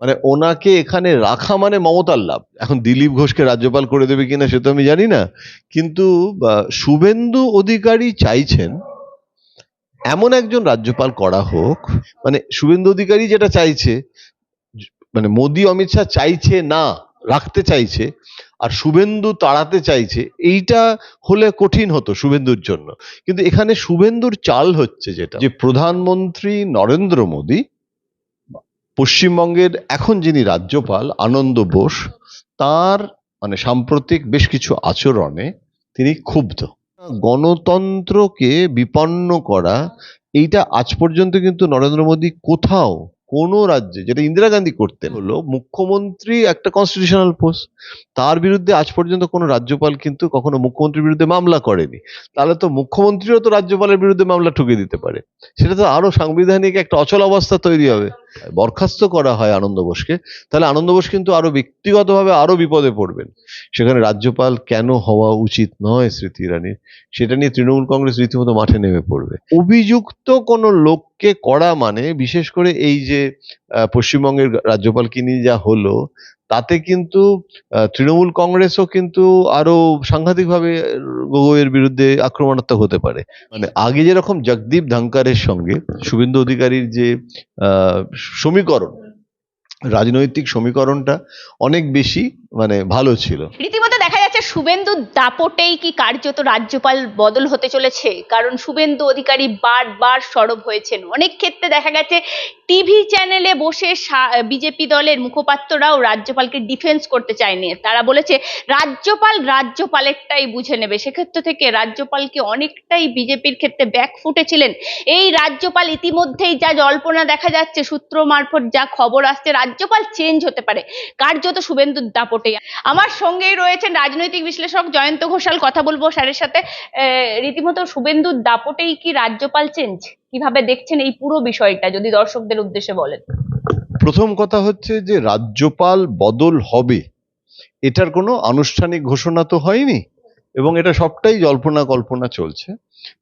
মানে ওনাকে এখানে রাখা মানে মমতার লাভ। এখন দিলীপ ঘোষকে রাজ্যপাল করে দেবে কিনা সে তো আমি জানি না, কিন্তু শুভেন্দু অধিকারী চাইছেন এমন একজন রাজ্যপাল করা হোক, মানে শুভেন্দু অধিকারী যেটা চাইছে, মানে মোদী অমিত শাহ চাইছে না, রাখতে চাইছে, আর শুভেন্দু তাড়াতে চাইছে, এইটা হলে কঠিন হতো শুভেন্দুর জন্য। কিন্তু এখানে শুভেন্দুর চাল হচ্ছে যেটা, যে প্রধানমন্ত্রী নরেন্দ্র মোদী পশ্চিমবঙ্গের এখন যিনি রাজ্যপাল আনন্দ বোস, তার মানে সাম্প্রতিক বেশ কিছু আচরণে তিনি ক্ষুব্ধ। গণতন্ত্রকে বিপন্ন করা, এইটা আজ পর্যন্ত কিন্তু নরেন্দ্র মোদী কোথাও কোনো রাজ্যে, যেটা ইন্দিরা গান্ধী করতেন, হলো মুখ্যমন্ত্রী একটা কনস্টিটিউশনাল পোস্ট, তার বিরুদ্ধে আজ পর্যন্ত কোনো রাজ্যপাল কিন্তু কখনো মুখ্যমন্ত্রীর বিরুদ্ধে মামলা করেনি। তাহলে তো মুখ্যমন্ত্রীও তো রাজ্যপালের বিরুদ্ধে মামলা ঠুকে দিতে পারে, সেটা তো আরো সাংবিধানিক একটা অচল অবস্থা তৈরি হবে। বরখাস্ত করা হয় আনন্দ বোসকে, তাহলে আনন্দ বোস কিন্তু আরো ব্যক্তিগতভাবে আরো বিপদে পড়বেন। সেখানে রাজ্যপাল কেন হওয়া উচিত নয় স্মৃতি ইরানির, সেটা নিয়ে তৃণমূল কংগ্রেস রীতিমতো মাঠে নেমে পড়বে। অভিযুক্ত কোনো লোককে করা মানে, বিশেষ করে এই যে পশ্চিমবঙ্গের রাজ্যপালকে নিয়ে যা হলো, তাতে কিন্তু তৃণমূল কংগ্রেসও কিন্তু আরো সাংঘাতিকভাবে গগৈয়ের বিরুদ্ধে আক্রমণাত্মক হতে পারে। মানে আগে যেরকম জগদীপ ধনকরের সঙ্গে শুভেন্দু অধিকারীর যে সমীকরণ, রাজনৈতিক সমীকরণটা অনেক বেশি মানে ভালো ছিল। রীতিমতো দেখা যাচ্ছে শুভেন্দু দাপটেই কি কার্যত রাজ্যপাল বদল হতে চলেছে, কারণ শুভেন্দু অধিকারী বারবার সরব হয়েছেন। অনেক ক্ষেত্রে দেখা গেছে টিভি চ্যানেলে বসে বিজেপি দলের মুখপাত্ররাও রাজ্যপালকে ডিফেন্স করতে চায়নি, তারা বলেছে রাজ্যপাল রাজ্যপালেরটাই বুঝে নেবে। সেক্ষেত্র থেকে রাজ্যপালকে অনেকটাই বিজেপির ক্ষেত্রে ব্যাক ফুটেছিলেন এই রাজ্যপাল। ইতিমধ্যেই যা জল্পনা দেখা যাচ্ছে, সূত্র মারফত যা খবর আসছে, রাজ্যপাল চেঞ্জ হতে পারে কার্যত শুভেন্দুর দাপটে। আমার সঙ্গেই রয়েছেন রাজনৈতিক বিশ্লেষক জয়ন্ত ঘোষাল, কথা বলবো স্যারের সাথে। রীতিমতো শুভেন্দুর দাপটেই কি রাজ্যপাল চেঞ্জ, কিভাবে দেখছেন এই পুরো বিষয়টা, যদি দর্শকদের উদ্দেশ্যে বলেন। প্রথম কথা হচ্ছে যে রাজ্যপাল বদল হবে, এটার কোনো আনুষ্ঠানিক ঘোষণা তো হয়নি, এবং এটা সবটাই জল্পনা কল্পনা চলছে।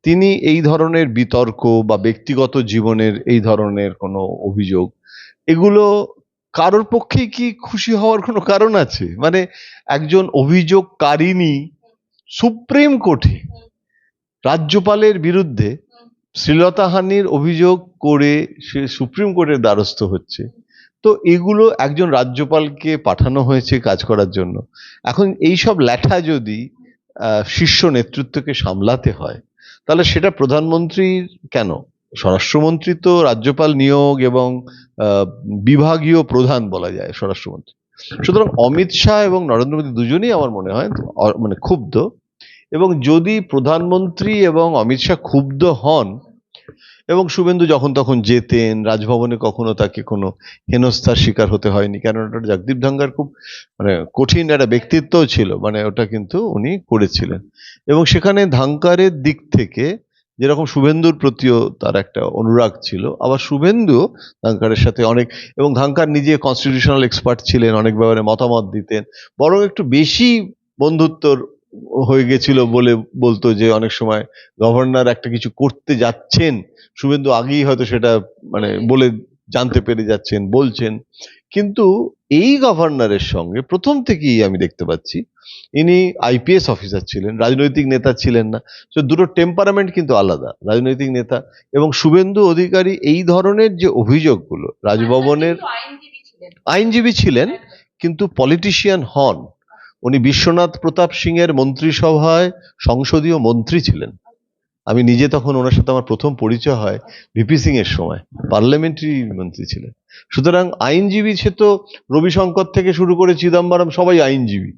তিনি এই ধরনের বিতর্ক বা ব্যক্তিগত জীবনের এই ধরনের কোনো অভিযোগ, এগুলো কারোর পক্ষেই কি খুশি হওয়ার কোনো কারণ আছে? মানে একজন অভিযোগকারিনী সুপ্রিম কোর্টে রাজ্যপালের বিরুদ্ধে শ্লীলতাহানির অভিযোগ করে সে সুপ্রিম কোর্টের দ্বারস্থ হচ্ছে, তো এগুলো একজন রাজ্যপালকে পাঠানো হয়েছে কাজ করার জন্য। এখন এই সব ল্যাঠা যদি শীর্ষ নেতৃত্বকে সামলাতে হয়, তাহলে সেটা প্রধানমন্ত্রীর কেন, স্বরাষ্ট্রমন্ত্রী তো রাজ্যপাল নিয়োগ এবং বিভাগীয় প্রধান বলা যায় স্বরাষ্ট্রমন্ত্রী। সুতরাং অমিত শাহ এবং নরেন্দ্র মোদী দুজনেই আমার মনে হয় মানে ক্ষুব্ধ, এবং যদি প্রধানমন্ত্রী এবং অমিত শাহ ক্ষুব্ধ হন এবং শুভেন্দু যখন তখন যেতেন রাজভবনে, কখনো তাকে কোনো হেনস্থার শিকার হতে হয়নি, কারণ ওটা জগদীপ ধনকর খুব মানে কঠিন একটা ব্যক্তিত্বও ছিল, মানে ওটা কিন্তু উনি করেছিলেন। এবং সেখানে ধনকরের দিক থেকে যেরকম শুভেন্দুর প্রতিও তার একটা অনুরাগ ছিল, আবার শুভেন্দু ধনকরের সাথে অনেক, এবং ধনকর নিজে কনস্টিটিউশনাল এক্সপার্ট ছিলেন, অনেক ব্যাপারে মতামত দিতেন, বরং একটু বেশি বন্ধুত্বর হয়ে গেছিল বলে বলতো, যে অনেক সময় গভর্নর একটা কিছু করতে যাচ্ছেন, শুভেন্দু আগেই হয়তো সেটা মানে বলে জানতে পেরে যাচ্ছেন, বলছেন। কিন্তু এই গভর্নরের সঙ্গে প্রথম থেকেই আমি দেখতে পাচ্ছি ইনি আইপিএস অফিসার ছিলেন, রাজনৈতিক নেতা ছিলেন না। তো দুটো টেম্পারামেন্ট কিন্তু আলাদা, রাজনৈতিক নেতা এবং শুভেন্দু অধিকারী এই ধরনের যে অভিযোগগুলো রাজভবনের, আইনজীবী ছিলেন কিন্তু পলিটিশিয়ান হন। উনি বিশ্বনাথ প্রতাপ সিং এর মন্ত্রিসভায় সংসদীয় মন্ত্রী ছিলেন। আমি নিজে তখন ওনার সাথে আমার প্রথম পরিচয় হয় ভিপি সিং এর সময়, পার্লামেন্টারি মন্ত্রী ছিলেন। সুতরাং আইনজীবী, সে তো রবিশঙ্কর থেকে শুরু করে চিদম্বরম সবাই আইনজীবী,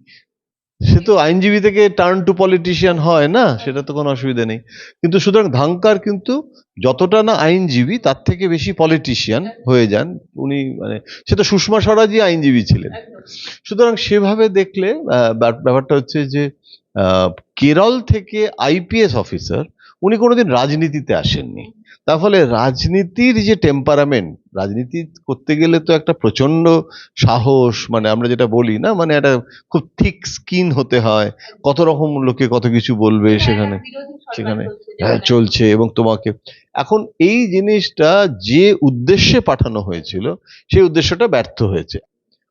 সে তো আইনজীবী থেকে টার্ন টু পলিটিশিয়ান হয় না, সেটা তো কোনো অসুবিধা নেই। কিন্তু সুতরাং ধনকর কিন্তু যতটা না আইনজীবী, তার থেকে বেশি পলিটিশিয়ান হয়ে যান উনি, মানে সে তো সুষমা স্বরাজই আইনজীবী ছিলেন। সুতরাং সেভাবে দেখলে ব্যাপারটা হচ্ছে যে কেরল থেকে আইপিএস অফিসার উনি কোনোদিন রাজনীতিতে আসেননি। তার ফলে রাজনীতির যে টেম্পারামেন্ট, রাজনীতি করতে গেলে তো একটা প্রচন্ড সাহস, মানে আমরা যেটা বলি না, মানে একটা খুব থিক স্কিন হতে হয়, কত রকম লোকে কত কিছু বলবে সেখানে সেখানে চলছে, এবং তোমাকে এখন এই জিনিসটা যে উদ্দেশ্যে পাঠানো হয়েছিল সেই উদ্দেশ্যটা ব্যর্থ হয়েছে।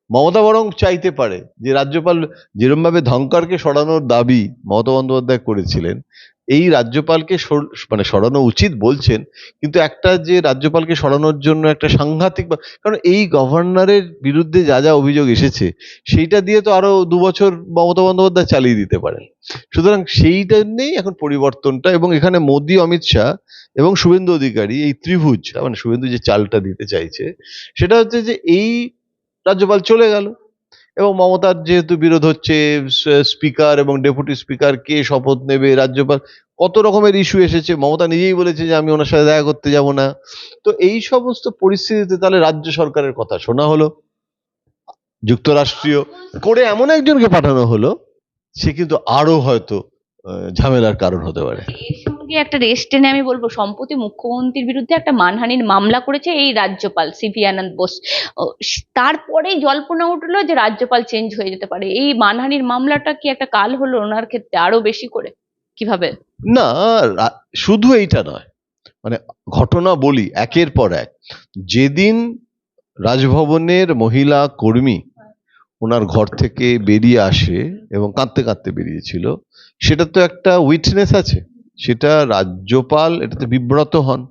মমতা বরং চাইতে পারে যে রাজ্যপাল যেরকম ভাবে ধনকরকে সরানোর দাবি মমতা বন্দ্যোপাধ্যায় করেছিলেন, এই রাজ্যপালকে মানে সরানো উচিত বলছেন, কিন্তু একটা যে রাজ্যপালকে সরানোর জন্য একটা সাংঘাতিক কারণ এই গভর্নরের বিরুদ্ধে যা যা অভিযোগ এসেছে সেইটা দিয়ে তো আরো 2 বছর মমতা বন্দ্যোপাধ্যায় চালিয়ে দিতে পারেন। সুতরাং সেইটা নেই এখন পরিবর্তনটা, এবং এখানে মোদী, অমিত শাহ এবং শুভেন্দু অধিকারী, এই ত্রিভুজ, মানে শুভেন্দু যে চালটা দিতে চাইছে সেটা হচ্ছে যে এই রাজ্যপাল চলে গেল এবং মমতার যেহেতু বিরোধ হচ্ছে, স্পিকার এবং ডেপুটি স্পিকার কে শপথ নেবে, রাজ্যপাল, কত রকমের ইস্যু এসেছে, মমতা নিজেই বলেছে যে আমি ওনার সাথে দেখা করতে যাব না। তো এই সমস্ত পরিস্থিতিতে তাহলে রাজ্য সরকারের কথা শোনা হলো, যুক্তরাষ্ট্রীয় করে এমন একজনকে পাঠানো হলো, সে কিন্তু আরো হয়তো ঝামেলার কারণ হতে পারে। এর সঙ্গে একটা রেশ টেনে আমি বলবো, সম্প্রতি মুখ্যমন্ত্রীর বিরুদ্ধে একটা মানহানির মামলা করেছে এই রাজ্যপাল সিভি আনন্দ বোস। তারপরেই জল্পনা উঠলো যে রাজ্যপাল চেঞ্জ হয়ে যেতে পারে। এই মানহানির মামলাটা কি একটা কাল হলো ওনার ক্ষেত্রে আরো বেশি করে? কিভাবে? না, শুধু এইটা নয়, মানে ঘটনা বলি একের পর এক। যেদিন রাজভবনের মহিলা কর্মী ওনার ঘর থেকে বেরিয়ে আসে এবং কাঁদতে কাঁদতে বেরিয়েছিল, সেটা তো একটা উইটনেস আছে, সেটা রাজ্যপাল এটাতে বিব্রত হন,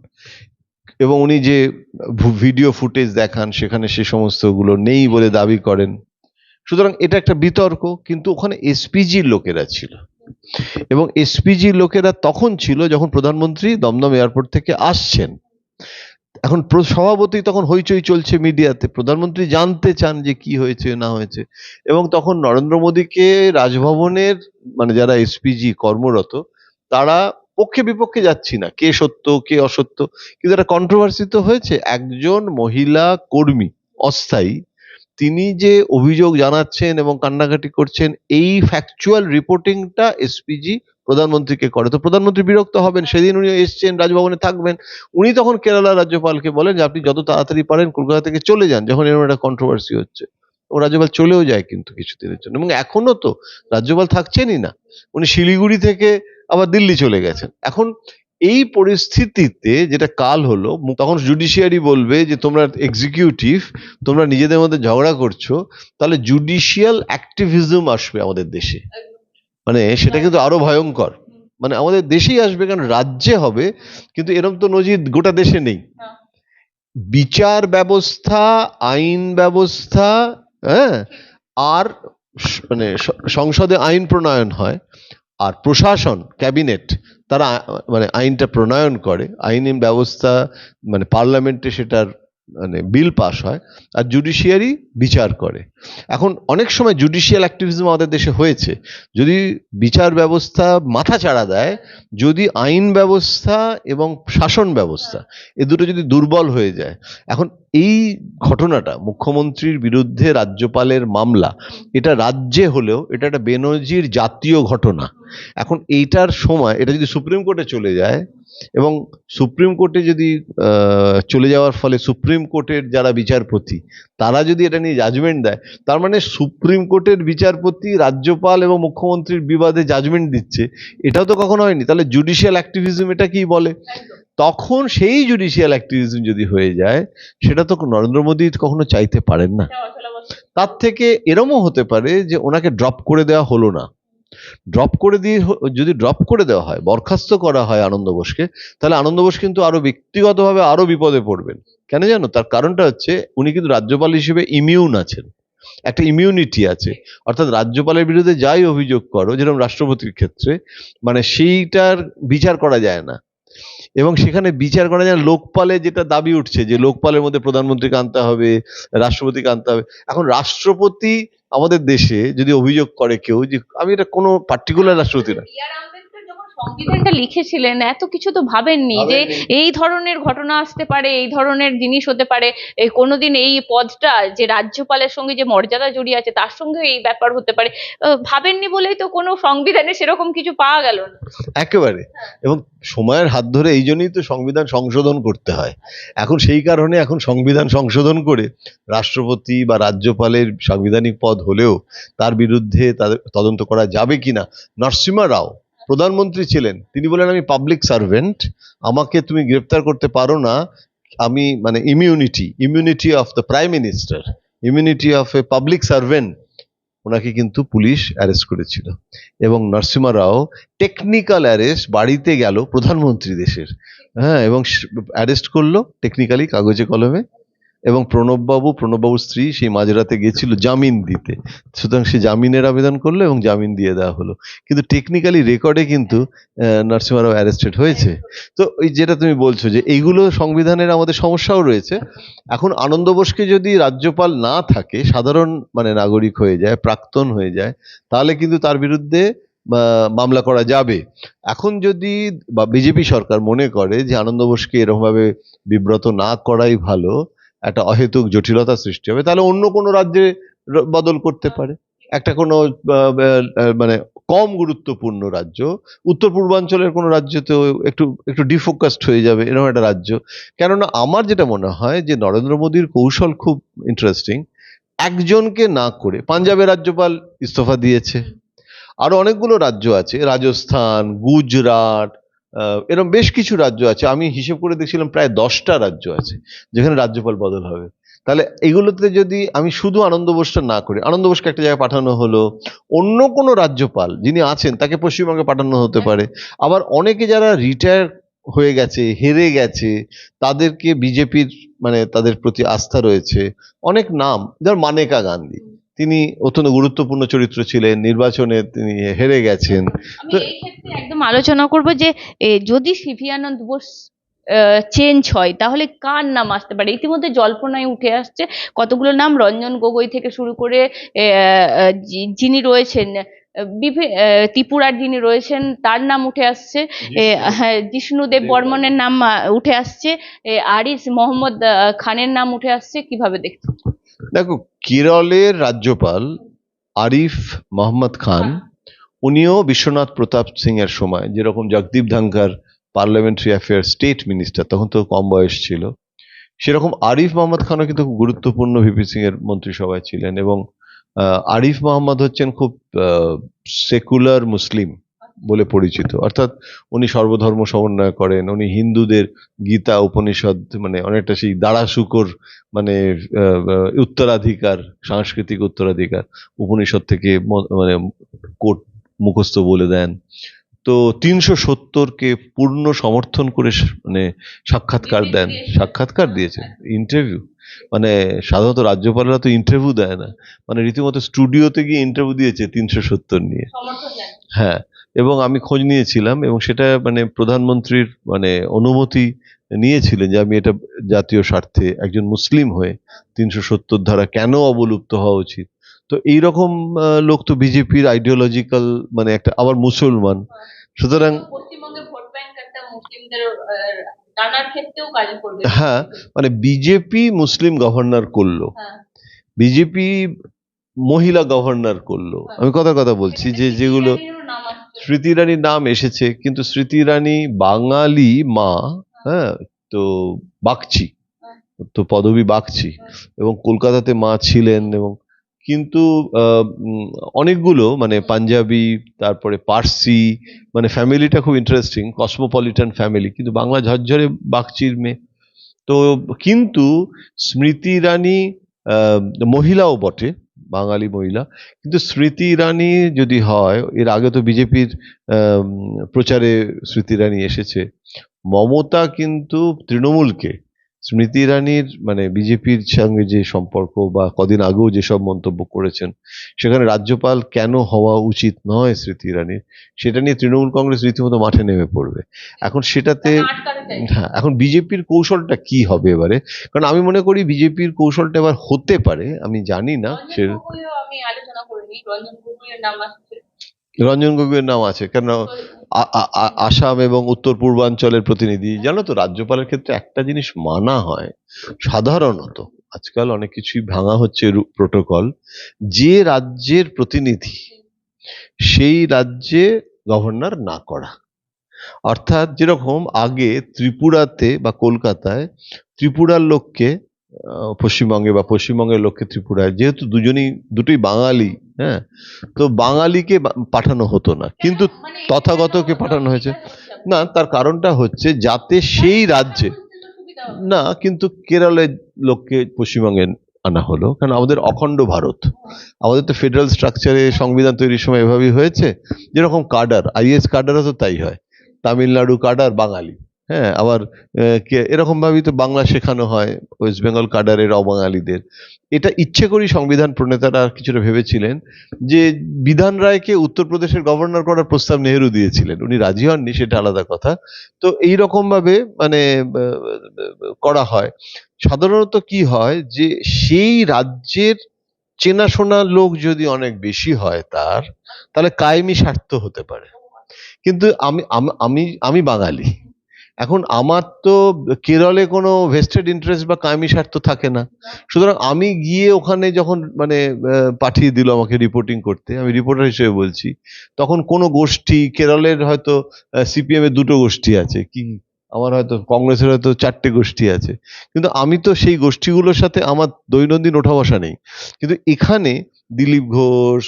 এবং উনি যে ভিডিও ফুটেজ দেখান সেখানে সে সমস্তগুলো নেই বলে দাবি করেন। সুতরাং এটা একটা বিতর্ক, কিন্তু ওখানে এসপিজির লোকেরা ছিল, এবং এসপিজির লোকেরা তখন ছিল যখন প্রধানমন্ত্রী দমদম এয়ারপোর্ট থেকে আসছেন। এখন স্বভাবতই তখন হইচই চলছে মিডিয়াতে, প্রধানমন্ত্রী জানতে চান যে কি হয়েছে না হয়েছে, এবং তখন নরেন্দ্র মোদীকে রাজভবনের মানে যারা এসপিজি কর্মরত তারা পক্ষে বিপক্ষে যাচ্ছি না, কে সত্য কে অসত্য, কিন্তু একটা কন্ট্রোভার্সি তো হয়েছে। একজন মহিলা কর্মী অস্থায়ী, তিনি যে অভিযোগ জানাচ্ছেন এবং কান্নাকাটি করছেন, এই ফ্যাকচুয়াল রিপোর্টিংটা এসপিজি প্রধানমন্ত্রীকে করে। তো প্রধানমন্ত্রী বিরক্ত হবেন, সেদিন উনি এসছেন, রাজভবনে থাকবেন, উনি তখন কেরালা রাজ্যপালকে বলেন যে আপনি যত তাড়াতাড়ি পারেন কলকাতা থেকে চলে যান, যখন এরকম একটা কন্ট্রোভার্সি হচ্ছে। ও রাজ্যপাল চলেও যায় কিন্তু কিছুদিনের জন্য, এবং এখনো তো রাজ্যপাল থাকছেনই না, উনি শিলিগুড়ি থেকে আবার দিল্লি চলে গেছেন। এখন এই পরিস্থিতিতে যেটা কাল হলো, তখন জুডিশিয়ারি বলবে যে তোমরা এক্সিকিউটিভ, তোমরা নিজেদের মধ্যে ঝগড়া করছো, তাহলে জুডিশিয়াল অ্যাক্টিভিজম আসবে আমাদের দেশে, মানে সেটা কিন্তু আরো ভয়ঙ্কর, মানে আমাদের দেশেই আসবে, কারণ রাজ্যে হবে, কিন্তু এরকম তো নজির গোটা দেশে নেই। বিচার ব্যবস্থা, আইন ব্যবস্থা, হ্যাঁ, আর মানে সংসদে আইন প্রণয়ন হয়, আর প্রশাসন ক্যাবিনেট তারা মানে আইনটা প্রণয়ন করে, আইনি ব্যবস্থা মানে পার্লামেন্টে সেটার মানে বিল পাস হয়, আর জুডিশিয়ারি বিচার করে। এখন অনেক সময় জুডিশিয়াল অ্যাক্টিভিজম আমাদের দেশে হয়েছে, যদি বিচার ব্যবস্থা মাথা চাড়া দেয়, যদি আইন ব্যবস্থা এবং শাসন ব্যবস্থা এ দুটো যদি দুর্বল হয়ে যায়। এখন এই ঘটনাটা মুখ্যমন্ত্রীর বিরুদ্ধে রাজ্যপালের মামলা, এটা রাজ্যে হলেও এটা একটা বেনজির জাতীয় ঘটনা। এখন এইটার সময় এটা যদি সুপ্রিম কোর্টে চলে যায়, এবং সুপ্রিম কোর্টে যদি চলে যাওয়ার ফলে সুপ্রিম কোর্টের যারা বিচারপতি তারা যদি এটা নিয়ে জাজমেন্ট দেয়, তার মানে সুপ্রিম কোর্টের বিচারপতি রাজ্যপাল এবং মুখ্যমন্ত্রীর বিবাদে জাজমেন্ট দিচ্ছে, এটাও তো কখনো হয়নি। তাহলে জুডিশিয়াল অ্যাক্টিভিজম এটা কি বলে? তখন সেই জুডিশিয়াল অ্যাক্টিভিজম যদি হয়ে যায়, সেটা তো নরেন্দ্র মোদী কখনো চাইতে পারেন না। তার থেকে এরমও হতে পারে যে ওনাকে ড্রপ করে দেওয়া হলো না, ড্রপ করে দিয়ে যদি ড্রপ করে দেওয়া হয়, বরখাস্ত করা হয় আনন্দ বোসকে, তাহলে আনন্দ বোস কিন্তু আরো ব্যক্তিগতভাবে আরো বিপদে পড়বেন। কেন জানো? তার কারণটা হচ্ছে উনি কিন্তু রাজ্যপাল হিসেবে ইমিউন আছেন, একটা ইমিউনিটি আছে, অর্থাৎ রাজ্যপালের বিরুদ্ধে যাই অভিযোগ করো, যেরকম রাষ্ট্রপতির ক্ষেত্রে, মানে সেইটার বিচার করা যায় না, এবং সেখানে বিচার করা যায় লোকপালে যেটা দাবি উঠছে যে লোকপালের মধ্যে প্রধানমন্ত্রীকে আনতে হবে, রাষ্ট্রপতিকে আনতে হবে। এখন রাষ্ট্রপতি আমাদের দেশে যদি অভিযোগ করে কেউ, যে আমি এটা কোনো পার্টিকুলার রাষ্ট্রপতি না, সংবিধানটা লিখেছিলেন এত কিছু তো ভাবেননি যে এই ধরনের ঘটনা আসতে পারে, এই ধরনের জিনিস হতে পারে, এই কোনোদিন এই পদটা যে রাজ্যপালের সঙ্গে যে মর্যাদা জড়িয়ে আছে তার সঙ্গে এই ব্যাপার হতে পারে, ভাবেননি বলেই তো কোনো সংবিধানে সেরকম কিছু পাওয়া গেল না। একেবারে। এবং সময়ের হাত ধরে এই জন্যই তো সংবিধান সংশোধন করতে হয়। এখন সেই কারণে এখন সংবিধান সংশোধন করে রাষ্ট্রপতি বা রাজ্যপালের সাংবিধানিক পদ হলেও তার বিরুদ্ধে তাদের তদন্ত করা যাবে কিনা। নরসিমহা রাও প্রধানমন্ত্রী ছিলেন, তিনি বলেন আমি পাবলিক সার্ভেন্ট, আমাকে তুমি গ্রেপ্তার করতে পারো না, আমি মানে immunity of the prime minister, immunity of a public servant, ওনাকে কিন্তু পুলিশ অ্যারেস্ট করেছিল। এবং নরসিমহা রাও টেকনিক্যাল অ্যারেস্ট, বাড়িতে গেল প্রধানমন্ত্রী দেশের, হ্যাঁ, এবং অ্যারেস্ট করলো টেকনিক্যালি কাগজে কলমে। এবং প্রণববাবুর স্ত্রী সেই মাঝরাতে গেছিল জামিন দিতে, সুতরাং সে জামিনের আবেদন করলো এবং জামিন দিয়ে দেওয়া হলো। কিন্তু টেকনিক্যালি রেকর্ডে কিন্তু নরসিমহা রাও অ্যারেস্টেড হয়েছে। তো ওই যেটা তুমি বলছো যে এইগুলো সংবিধানের আমাদের সমস্যাও রয়েছে। এখন আনন্দ বোসকে যদি রাজ্যপাল না থাকে, সাধারণ মানে নাগরিক হয়ে যায়, প্রাক্তন হয়ে যায়, তাহলে কিন্তু তার বিরুদ্ধে মামলা করা যাবে। এখন যদি বা বিজেপি সরকার মনে করে যে আনন্দ বোসকে এরকমভাবে বিব্রত না করাই ভালো, একটা অহেতুক জটিলতা সৃষ্টি হবে, তাহলে অন্য কোনো রাজ্যে বদল করতে পারে। একটা কোনো মানে কম গুরুত্বপূর্ণ রাজ্য, উত্তর পূর্বাঞ্চলের কোনো রাজ্যতেও একটু একটু ডিফোকাসড হয়ে যাবে, এরকম একটা রাজ্য। কেননা আমার যেটা মনে হয় যে নরেন্দ্র মোদীর কৌশল খুব ইন্টারেস্টিং। একজনকে না করে পাঞ্জাবের রাজ্যপাল ইস্তফা দিয়েছে, আরো অনেকগুলো রাজ্য আছে, রাজস্থান, গুজরাট, এরকম বেশ কিছু রাজ্য আছে, আমি হিসেব করে দেখছিলাম প্রায় 10টা রাজ্য আছে যেখানে রাজ্যপাল বদল হবে। তাহলে এগুলোতে যদি আমি শুধু আনন্দ বোসটা না করি, আনন্দ বোসকে একটা জায়গায় পাঠানো হলো, অন্য কোনো রাজ্যপাল যিনি আছেন তাকে পশ্চিমবঙ্গে পাঠানো হতে পারে। আবার অনেকে যারা রিটায়ার হয়ে গেছে, হেরে গেছে, তাদেরকে বিজেপির মানে তাদের প্রতি আস্থা রয়েছে, অনেক নাম, যেমন মানেকা গান্ধী, তিনি অত্যন্ত গুরুত্বপূর্ণ চরিত্র ছিলেন, নির্বাচনে তিনি হেরে গেছেন। আমি এই ক্ষেত্রে একদম আলোচনা করব যে যদি সিভি আনন্দ বোস চেঞ্জ হয় তাহলে কার নাম আসতে পারে। ইতিমধ্যে জল্পনায় উঠে আসছে কতগুলো নাম, রঞ্জন গগৈ থেকে শুরু করে যিনি রয়েছেন ত্রিপুরার যিনি রয়েছেন তার নাম উঠে আসছে, হ্যাঁ জিষ্ণুদেব বর্মনের নাম উঠে আসছে, আরিফ মোহাম্মদ খানের নাম উঠে আসছে। কিভাবে দেখছেন? দেখো, কেরলের রাজ্যপাল আরিফ মোহাম্মদ খান, উনিও বিশ্বনাথ প্রতাপ সিং এর সময়, যেরকম Jagdeep Dhankhar parliamentary affair state minister, তখন তো কম বয়স ছিল, সেরকম আরিফ মোহাম্মদ খানও কিন্তু খুব গুরুত্বপূর্ণ ভিপি সিং এর মন্ত্রিসভায় ছিলেন। এবং আরিফ মোহাম্মদ হচ্ছেন খুব সেকুলার মুসলিম বলে পরিচিত, অর্থাৎ উনি সর্বধর্ম সমন্বয় করেন, উনি হিন্দুদের গীতা উপনিষদ মানে অনেকটা সেই দাঁড়া শুকর মানে উত্তরাধিকার, সাংস্কৃতিক উত্তরাধিকার উপনিষদ থেকে মানে কোট মুখস্থ বলে দেন। তো 370কে পূর্ণ সমর্থন করে মানে সাক্ষাৎকার দিয়েছেন, ইন্টারভিউ, মানে সাধারণত রাজ্যপালরা তো ইন্টারভিউ দেয় না, মানে রীতিমতো স্টুডিওতে গিয়ে ইন্টারভিউ দিয়েছে 370 নিয়ে। হ্যাঁ, এবং আমি খোঁজ নিয়েছিলাম এবং সেটা মানে প্রধানমন্ত্রীর মানে অনুমতি নিয়েছিলেন যে আমি এটা জাতীয় স্বার্থে একজন মুসলিম হয়ে 370 ধারা কেন অবলুপ্ত হওয়া উচিত। তো এইরকম লোক তো বিজেপির আইডিওলজিক্যাল মানে একটা, আবার মুসলমান, সুতরাং পশ্চিমবঙ্গের ভোট ব্যাংক একটা মুসলিমদের টানার ক্ষেত্রেও কাজ করবে। হ্যাঁ, মানে বিজেপি মুসলিম গভর্নর করলো, বিজেপি মহিলা গভর্নর করলো, আমি কথা বলছি যে যেগুলো স্মৃতি ইরানির নাম এসেছে, কিন্তু স্মৃতি ইরানি বাঙালি মা, হ্যাঁ, তো বাগচি, তো পদবী বাগচি, এবং কলকাতাতে মা ছিলেন। এবং কিন্তু অনেকগুলো মানে পাঞ্জাবি, তারপরে পার্সি, মানে ফ্যামিলিটা খুব ইন্টারেস্টিং, কসমোপলিটন ফ্যামিলি, কিন্তু বাংলা ঝরঝরে বাগচির মেয়ে। তো কিন্তু স্মৃতি ইরানি মহিলাও বটে, বাঙালি মহিলা, কিন্তু স্মৃতি ইরানি যদি হয়, এর আগে তো বিজেপির প্রচারে স্মৃতি ইরানি এসেছে, মমতা কিন্তু তৃণমূলকে, স্মৃতি ইরানির মানে বিজেপির সঙ্গে যে সম্পর্ক বা কদিন আগেও যেসব মন্তব্য করেছেন, সেখানে রাজ্যপাল কেন হওয়া উচিত নয় স্মৃতি ইরানির, সেটা নিয়ে তৃণমূল কংগ্রেস রীতিমতো মাঠে নেমে পড়বে এখন সেটাতে। হ্যাঁ, এখন বিজেপির কৌশলটা কি হবে এবারে, কারণ আমি মনে করি বিজেপির কৌশলটা এবার হতে পারে, আমি জানি না সে। আমি আলোচনা করিনি, রঞ্জন গগৈয়ের নাম আসছে। রঞ্জন গগৈয়ের নাম আছে, কেন আসাম এবং উত্তর পূর্বাঞ্চলের প্রতিনিধি। জানো তো, রাজ্যপালের ক্ষেত্রে একটা জিনিস মানা হয় সাধারণত, আজকাল অনেক কিছুই ভাঙা হচ্ছে প্রোটোকল, যে রাজ্যের প্রতিনিধি সেই রাজ্যে গভর্নর না করা। অর্থাৎ যেরকম আগে ত্রিপুরাতে বা কলকাতায় ত্রিপুরার লোককে পশ্চিমবঙ্গে বা পশ্চিমবঙ্গের লোককে ত্রিপুরায়, যেহেতু দুটোই বাঙালি, হ্যাঁ, তো বাঙালিকে পাঠানো হতো না, কিন্তু তথাগতকে পাঠানো হয়েছে। না, তার কারণটা হচ্ছে যাতে সেই রাজ্যে না, কিন্তু কেরলের লোককে পশ্চিমবঙ্গে আনা হলো, কারণ আমাদের অখণ্ড ভারত, আমাদের তো ফেডারেল স্ট্রাকচারে সংবিধান তৈরির সময় এভাবেই হয়েছে। যেরকম কাডার, আইএস কাডারও তো তাই হয়, তামিলনাড়ু কাডার বাঙালি, হ্যাঁ, আবার এরকম ভাবেই তো বাংলা শেখানো হয় ওয়েস্ট বেঙ্গল কাডারের অবাঙালিদের। এটা ইচ্ছে করি সংবিধান প্রণেতারা কিছুটা ভেবেছিলেন যে বিধান রায়কে উত্তরপ্রদেশের গভর্নর করার প্রস্তাব নেহেরু দিয়েছিলেন, উনি রাজি হননি, সেটা আলাদা কথা। তো এই রকম ভাবে মানে করা হয়। সাধারণত কি হয় যে সেই রাজ্যের চেনাশোনা লোক যদি অনেক বেশি হয় তাহলে কায়েমি স্বার্থ হতে পারে। কিন্তু আমি আমি আমি আমি বাঙালি, এখন আমার তো কেরলে কোনো ভেস্টেড ইন্টারেস্ট বা কায়েমি স্বার্থ থাকে না। সুতরাং আমি গিয়ে ওখানে যখন মানে পাঠিয়ে দিল আমাকে রিপোর্টিং করতে, আমি রিপোর্টার হিসেবে বলছি, তখন কোনো গোষ্ঠী, কেরলের হয়তো সিপিএম এর দুটো গোষ্ঠী আছে, কি আমার হয়তো কংগ্রেসের হয়তো 4টে গোষ্ঠী আছে, কিন্তু আমি তো সেই গোষ্ঠীগুলোর সাথে আমার দৈনন্দিন ওঠা বসা নেই। কিন্তু এখানে দিলীপ ঘোষ,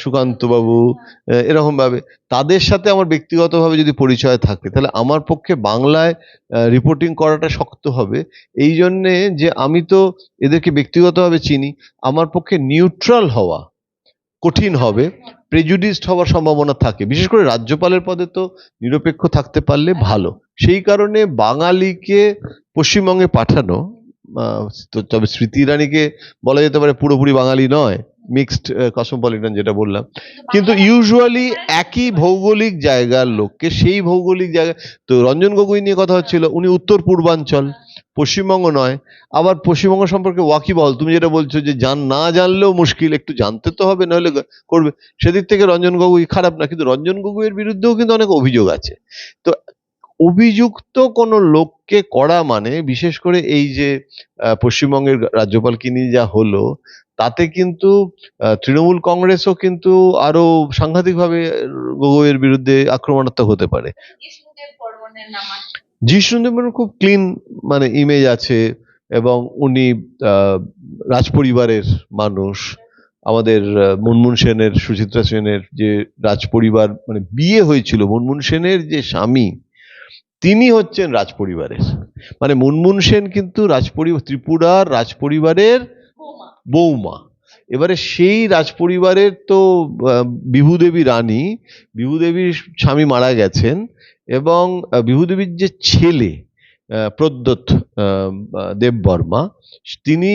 সুকান্ত বাবু, এরকম ভাবে তাদের সাথে আমার ব্যক্তিগতভাবে যদি পরিচয় থাকে, তাহলে আমার পক্ষে বাংলায় রিপোর্টিং করাটা শক্ত হবে। এই জন্যে যে আমি তো এদেরকে ব্যক্তিগতভাবে চিনি, আমার পক্ষে নিউট্রাল হওয়া কঠিন হবে, প্রেজুডিসড হওয়ার সম্ভাবনা থাকে। বিশেষ করে রাজ্যপালের পদে তো নিরপেক্ষ থাকতে পারলে ভালো। সেই কারণে বাঙালিকে পশ্চিমবঙ্গে পাঠানো, তবে স্মৃতি ইরানিকে বলা যেতে পারে পুরোপুরি বাঙালি নয়, মিক্সড কসমোপলিটন যেটা বললাম, কিন্তু ইউজুয়ালি একই ভৌগোলিক জায়গার লোককে সেই ভৌগোলিক জায়গা। তো রঞ্জন গগৈ নিয়ে কথা হচ্ছিল, উনি উত্তর পূর্বাঞ্চল, পশ্চিমবঙ্গ নয়। আবার পশ্চিমবঙ্গ সম্পর্কে ওয়াকিবহল, তুমি যেটা বলছো যে না জানলেও মুশকিল, একটু জানতে তো হবে, নাহলে করবে। সেদিক থেকে রঞ্জন গগৈ খারাপ না, কিন্তু রঞ্জন গগৈয়ের বিরুদ্ধেও কিন্তু অনেক অভিযোগ আছে। তো অভিযুক্ত কোনো লোককে করা মানে, বিশেষ করে এই যে পশ্চিমবঙ্গের রাজ্যপালকে নিয়ে যা হলো, তাতে কিন্তু তৃণমূল কংগ্রেসও কিন্তু আরো সাংঘাতিকভাবে গগৈয়ের বিরুদ্ধে আক্রমণাত্মক হতে পারে। জিষ্ণুদেব বর্মনের খুব ক্লিন মানে ইমেজ আছে, এবং উনি রাজ পরিবারের মানুষ। আমাদের মুনমুন সেনের, সুচিত্রা সেনের যে রাজ পরিবার, মানে বিয়ে হয়েছিল, মুনমুন সেনের যে স্বামী তিনি হচ্ছেন রাজ পরিবারের, মানে মুনমুন সেন কিন্তু ত্রিপুরার রাজ পরিবারের বৌমা। এবারে সেই রাজ পরিবারের তো বিভূদেবী রানী, বিভূদেবীর স্বামী মারা গেছেন, এবং বিভূদেবীর যে ছেলে প্রদ্যোৎ দেববর্মা, তিনি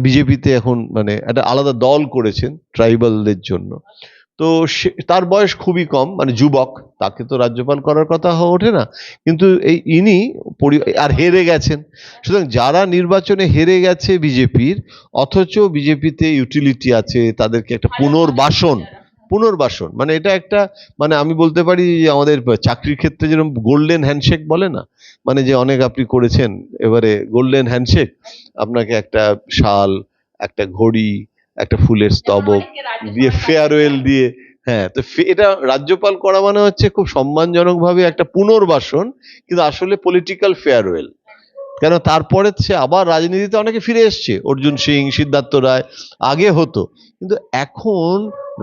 বিজেপিতে এখন মানে একটা আলাদা দল করেছেন ট্রাইবালদের জন্য। তো তার বয়স খুবই কম, মানে যুবক, তাকে তো রাজ্যপাল করার কথা ওঠে না। কিন্তু ইনি আর হেরে গেছেন। সুতরাং যারা নির্বাচনে হেরে গেছে বিজেপির, অথচ বিজেপিতে ইউটিলিটি আছে, তাদেরকে একটা পুনর্বাসন মানে এটা একটা, মানে আমি বলতে পারি যে আমাদের চাকরির ক্ষেত্রে যেরকম গোল্ডেন হ্যান্ডশেক বলে না, মানে যে অনেক আপনি করেছেন, এবারে গোল্ডেন হ্যান্ডশেক, আপনাকে একটা শাল, একটা ঘড়ি, একটা ফুলের স্তবক দিয়ে, ফেয়ারওয়েল দিয়ে, হ্যাঁ, তো এটা রাজ্যপাল করা মানে হচ্ছে খুব সম্মানজনক ভাবে একটা পুনর্বাসন, কিন্তু আসলে পলিটিক্যাল ফেয়ারওয়েল। কেন, তারপরে সে আবার রাজনীতিতে অনেকে ফিরে এসছে, অর্জুন সিং, সিদ্ধার্থ রায়, আগে হতো, কিন্তু এখন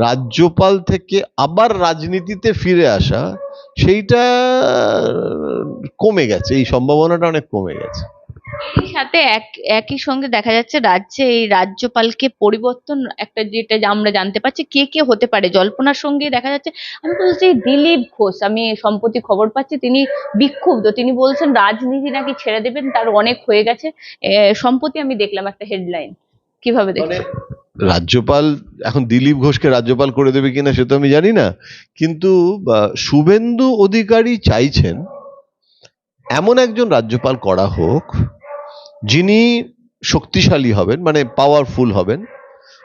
রাজ্যপাল থেকে আবার রাজনীতিতে ফিরে আসা, সেইটা কমে গেছে, এই সম্ভাবনাটা অনেক কমে গেছে। এর সাথে একই সঙ্গে দেখা যাচ্ছে রাজ্যে এই রাজ্যপালকে পরিবর্তন একটা, যেটা আমরা জানতে পারছি কে কে হতে পারে জল্পনার সঙ্গে দেখা যাচ্ছে। আমি বলছি দিলীপ ঘোষ, আমি সম্প্রতি খবর পাচ্ছি তিনি বিক্ষুব্ধ, তিনি বলছেন রাজনীতি নাকি ছেড়ে দেবেন, তার অনেক হয়ে গেছে। সম্প্রতি আমি দেখলাম একটা হেডলাইন, কিভাবে দেখছেন? রাজ্যপাল এখন দিলীপ ঘোষকে রাজ্যপাল করে দেবে কিনা সে তো আমি জানি না, কিন্তু শুভেন্দু অধিকারী চাইছেন এমন একজন রাজ্যপাল করা হোক যিনি শক্তিশালী হবেন, মানে পাওয়ারফুল হবেন,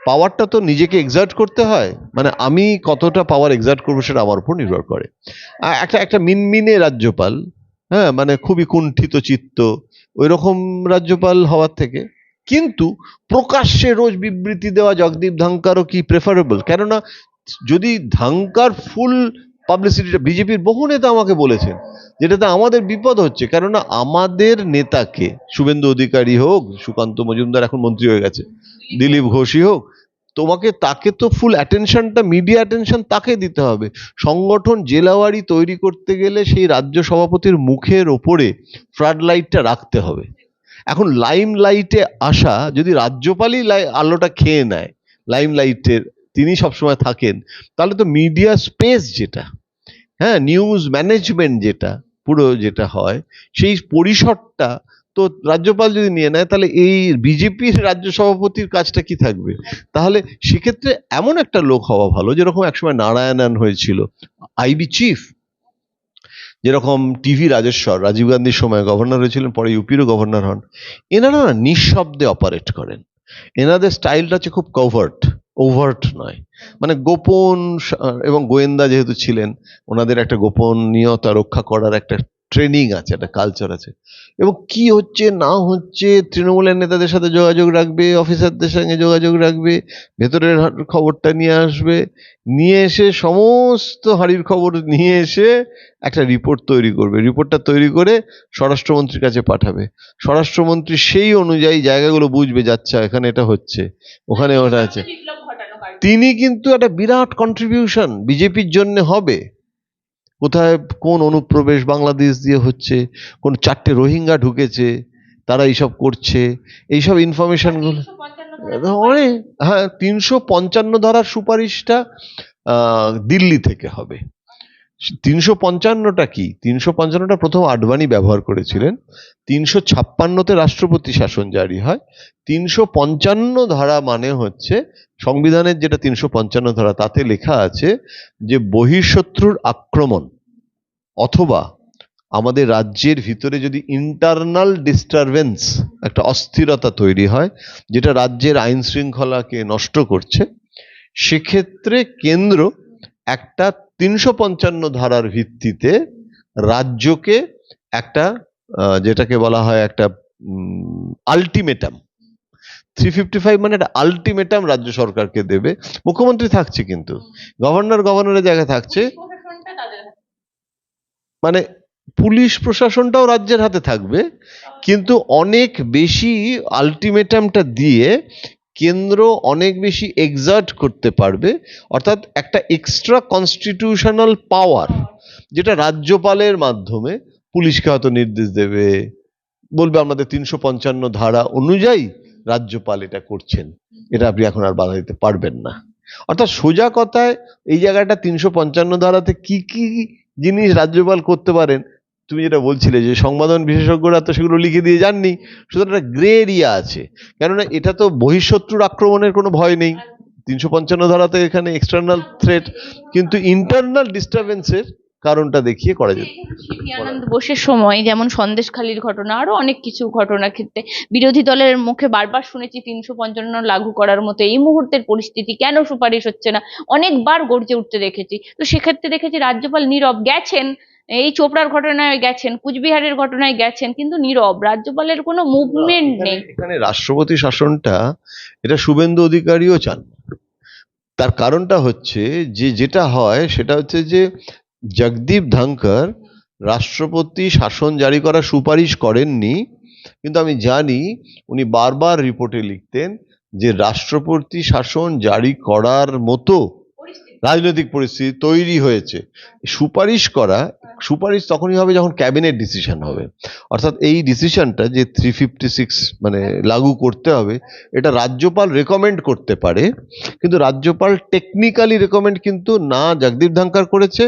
পাওয়ারটা তো নিজেকে এক্সার্ট করতে হয়, মানে আমি কতটা পাওয়ার এক্সার্ট করবো সেটা আমার উপর নির্ভর করে। একটা একটা মিনমিনে রাজ্যপাল, হ্যাঁ, মানে খুবই কুণ্ঠিত চিত্ত, ওই রকম রাজ্যপাল হওয়ার থেকে কিন্তু প্রকাশ্যে রোজ বিবৃতি দেওয়া জগদীপ ধাঙ্কারও কি প্রেফারেবল? কেননা যদি ধাঙ্কার ফুল পাবলিসিটিটা, বিজেপির বহু নেতা আমাকে বলেছেন যেটাতে আমাদের বিপদ হচ্ছে, কেননা আমাদের নেতাকে, শুভেন্দু অধিকারী হোক, সুকান্ত মজুমদার এখন মন্ত্রী হয়ে গেছে, দিলীপ ঘোষই হোক, তাকে তো ফুল অ্যাটেনশনটা, মিডিয়া অ্যাটেনশন তাকে দিতে হবে। সংগঠন জেলাওয়ারি তৈরি করতে গেলে সেই রাজ্য সভাপতির মুখের ওপরে ফ্লাড লাইটটা রাখতে হবে। এখন লাইম লাইটে আসা, যদি রাজ্যপালই আলোটা খেয়ে নেয়, লাইম লাইটের তিনি সবসময় থাকেন, তাহলে তো মিডিয়া স্পেস যেটা, হ্যাঁ, নিউজ ম্যানেজমেন্ট যেটা পুরো যেটা হয়, সেই পরিসরটা তো রাজ্যপাল যদি নিয়ে নেয়, তাহলে এই বিজেপির রাজ্য সভাপতির কাজটা কি থাকবে? তাহলে সেক্ষেত্রে এমন একটা লোক হওয়া ভালো, যেরকম একসময় নারায়ণন হয়েছিল আইবি চিফ, যেরকম টিভি রাজেশ্বর রাজীব গান্ধীর সময় গভর্নর হয়েছিলেন, পরে ইউপিরও গভর্নর হন। এনারা না নিঃশব্দে অপারেট করেন, এনাদের স্টাইলটা হচ্ছে খুব কভার্ট, ওভার্ট নয়, মানে গোপন, এবং গোয়েন্দা যেহেতু ছিলেন, ওনাদের একটা গোপনীয়তা রক্ষা করার একটা ট্রেনিং আছে, একটা কালচার আছে, এবং কি হচ্ছে না হচ্ছে তৃণমূলের নেতাদের সাথে যোগাযোগ রাখবে, অফিসারদের সঙ্গে যোগাযোগ রাখবে, ভেতরের খবরটা নিয়ে আসবে, নিয়ে এসে সমস্ত হাঁড়ির খবর নিয়ে এসে একটা রিপোর্ট তৈরি করবে, রিপোর্টটা তৈরি করে স্বরাষ্ট্রমন্ত্রীর কাছে পাঠাবে, স্বরাষ্ট্রমন্ত্রী সেই অনুযায়ী জায়গাগুলো বুঝবে, যাচ্ছে এখানে এটা হচ্ছে, ওখানে ওটা আছে। তিনি কিন্তু একটা বিরাট কন্ট্রিবিউশন বিজেপির জন্য হবে। কোথায় কোন অনুপ্রবেশ বাংলাদেশ দিয়ে হচ্ছে, কোন 4টে রোহিঙ্গা ঢুকেছে, তারা এইসব করছে, এইসব ইনফরমেশনগুলো অনেক। হ্যাঁ, 355 ধারার সুপারিশটা দিল্লি থেকে হবে। 355টা কি, 355টা প্রথম আডবাণী ব্যবহার করেছিলেন, 356তে রাষ্ট্রপতি শাসন জারি হয়। 355 ধারা মানে হচ্ছে সংবিধানের যেটা 355 ধারা, তাতে লেখা আছে যে বহিঃশত্রুর আক্রমণ অথবা আমাদের রাজ্যের ভিতরে যদি ইন্টারনাল ডিস্টারবেন্স, একটা অস্থিরতা তৈরি হয় যেটা রাজ্যের আইন শৃঙ্খলাকে নষ্ট করছে, সেক্ষেত্রে কেন্দ্র একটা 355 ধারার ভিত্তিতে রাজ্যকে একটা যেটাকে বলা হয় একটা আলটিমেটাম, 355 মানে একটা আলটিমেটাম রাজ্য সরকারকে দেবে। মুখ্যমন্ত্রী থাকছে কিন্তু গভর্নরের জায়গায় থাকছে, মানে পুলিশ প্রশাসনটাও রাজ্যের হাতে থাকবে, কিন্তু অনেক বেশি আলটিমেটামটা দিয়ে কেন্দ্র অনেক বেশি এক্সার্ট করতে পারবে, অর্থাৎ একটা এক্সট্রা কনস্টিটিউশনাল পাওয়ার, যেটা রাজ্যপালের মাধ্যমে পুলিশকে হয়তো নির্দেশ দেবে, বলবে আমাদের 355 ধারা অনুযায়ী রাজ্যপাল এটা করছেন, এটা আপনি এখন আর বাধা দিতে পারবেন না। অর্থাৎ সোজা কথায় এই জায়গাটা 355 ধারাতে কি কি জিনিস রাজ্যপাল করতে পারেন, তুমি যেটা বলছিলে যে সংবাদন বিশেষজ্ঞরা তো সেগুলো লিখে দিয়ে যাননি, সুতরাং একটা গ্রে এরিয়া আছে, কেননা এটা তো বহিঃশত্রুর আক্রমণের কোনো ভয় নেই 355 ধারাতে, এখানে এক্সটার্নাল থ্রেট, কিন্তু ইন্টারনাল ডিস্টারবেন্সের কারণটা দেখিয়ে করা যেত। আনন্দ বোসের সময় যেমন সন্দেশখালির ঘটনা, আরো অনেক কিছু ঘটনার ক্ষেত্রে বিরোধী দলের মুখে বারবার শুনেছি 355 লাগু করার মতো এই মুহূর্তের পরিস্থিতি, কেন সুপারিশ হচ্ছে না, অনেকবার গর্জে উঠতে দেখেছি। তো সেক্ষেত্রে দেখেছি রাজ্যপাল নীরব, গেছেন এই চোপড়ার ঘটনায় গেছেন, কুচবিহারের ঘটনায় গেছেন, কিন্তু নীরব, রাজ্যপালের কোনো মুভমেন্ট নেই। এখানে রাষ্ট্রপতি শাসনটা, এটা শুভেন্দু অধিকারীও চান। তার কারণটা হচ্ছে যে যেটা হয় সেটা হচ্ছে যে জগদীপ ধনখড় রাষ্ট্রপতি শাসন জারি করার সুপারিশ করেননি, কিন্তু আমি জানি উনি বারবার রিপোর্টে লিখতেন যে রাষ্ট্রপতি শাসন জারি করার মতো রাজনৈতিক পরিস্থিতি তৈরি হয়েছে। সুপারিশ তখনই হবে যখন ক্যাবিনেট ডিসিশন হবে, অর্থাৎ এই ডিসিশনটা যে 356 মানে লাগু করতে হবে, এটা রাজ্যপাল রেকমেন্ড করতে পারে, কিন্তু রাজ্যপাল টেকনিক্যালি রেকমেন্ড কিন্তু না জগদীপ ধনখড় করেছে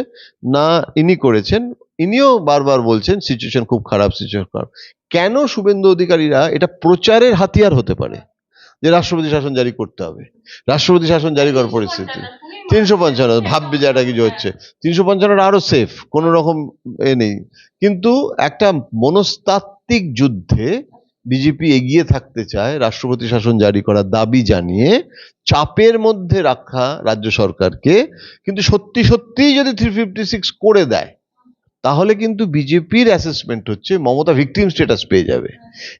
না ইনি করেছেন। ইনিও বারবার বলছেন সিচুয়েশন খুব খারাপ, সিচুয়েশন খারাপ। কেন শুভেন্দু অধিকারীরা এটা প্রচারের হাতিয়ার হতে পারে যে রাষ্ট্রপতি শাসন জারি করতে হবে, রাষ্ট্রপতি শাসন জারি করার পরিস্থিতি 355 ভাববে যে এটা কিছু হচ্ছে, 355 আরো সেফ, কোন রকম এ নেই, কিন্তু একটা মনস্তাত্ত্বিক যুদ্ধে বিজেপি এগিয়ে থাকতে চায় রাষ্ট্রপতি শাসন জারি করার দাবি জানিয়ে চাপের মধ্যে রাখা রাজ্য সরকারকে, কিন্তু সত্যি সত্যিই যদি 356 করে দেয় তাহলে কিন্তু বিজেপির অ্যাসেসমেন্ট হচ্ছে মমতা ভিকটিম স্ট্যাটাস পেয়ে যাবে,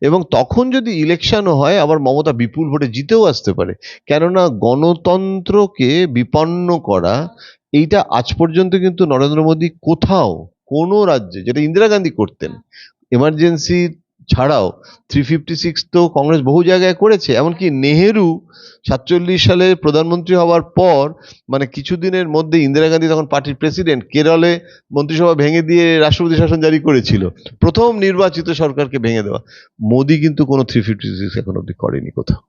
এবং তখন যদি ইলেকশনও হয় আবার মমতা বিপুল ভোটে জিতেও আসতে পারে। কেননা গণতন্ত্রকে বিপন্ন করা, এইটা আজ পর্যন্ত কিন্তু নরেন্দ্র মোদী কোথাও কোনো রাজ্যে, যেটা ইন্দিরা গান্ধী করতেন, এমার্জেন্সি ছাড়াও 356 তো কংগ্রেস বহু জায়গায় করেছে। এমনকি নেহেরু 47 সালে প্রধানমন্ত্রী হওয়ার পর, মানে কিছুদিনের মধ্যে ইন্দিরা গান্ধী তখন পার্টির প্রেসিডেন্ট, কেরলে মন্ত্রিসভা ভেঙে দিয়ে রাষ্ট্রপতি শাসন জারি করেছিল, প্রথম নির্বাচিত সরকারকে ভেঙে দেওয়া। মোদী কিন্তু কোনো 356 এখন অব্দি করেনি, কোথাও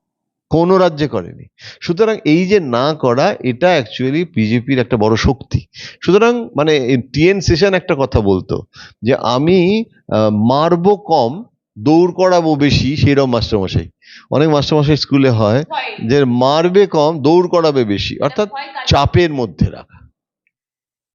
কোনো রাজ্যে করেনি। সুতরাং এই যে না করা, এটা অ্যাকচুয়ালি বিজেপির একটা বড় শক্তি। সুতরাং মানে টিএন সেশন একটা কথা বলতো যে আমি মারবো কম দৌড় করাবো বেশি, সেইরকম মাস্টারমশাই। অনেক মাস্টারমশাই স্কুলে হয় যে মারবে কম দৌড় করাবে বেশি, অর্থাৎ চাপের মধ্যে রাখা।